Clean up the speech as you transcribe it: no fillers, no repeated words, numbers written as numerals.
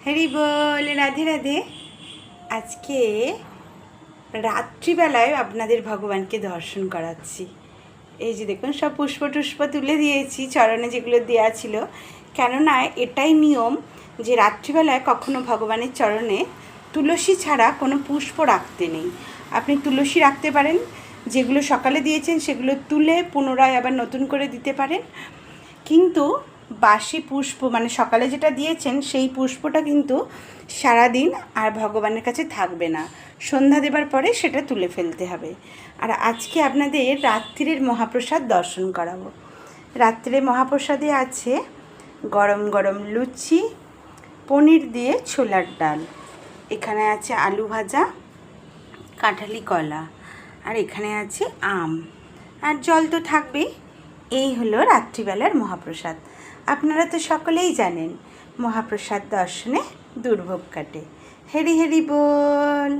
হরি বল, রাধে রাধে। আজকে রাত্রিবেলায় আপনাদের ভগবানকে দর্শন করাচ্ছি। এই যে দেখুন, সব পুষ্প টুষ্প তুলে দিয়েছি, চরণে যেগুলো দেওয়া ছিল। কেননা এটাই নিয়ম যে রাত্রিবেলায় কখনো ভগবানের চরণে তুলসী ছাড়া কোনো পুষ্প রাখতে নেই। আপনি তুলসী রাখতে পারেন, যেগুলো সকালে দিয়েছেন সেগুলো তুলে পুনরায় আবার নতুন করে দিতে পারেন, কিন্তু বাসি পুষ্প মানে সকালে যেটা দিয়েছেন সেই পুষ্পটা কিন্তু সারাদিন আর ভগবানের কাছে থাকবে না। সন্ধ্যা দেবার পরে সেটা তুলে ফেলতে হবে। আর আজকে আপনাদের রাত্রির মহাপ্রসাদ দর্শন করাবো। রাত্রে মহাপ্রসাদে আছে গরম গরম লুচি, পনির দিয়ে ছোলার ডাল, এখানে আছে আলু ভাজা, কাঁঠালি কলা, আর এখানে আছে আম, আর জল তো থাকবেই। এই হলো রাত্রিবেলার মহাপ্রসাদ। আপনারা তো সকলেই জানেন মহাপ্রসাদ দর্শনে দুর্ভোগ কাটে। হেরি হেরি বল।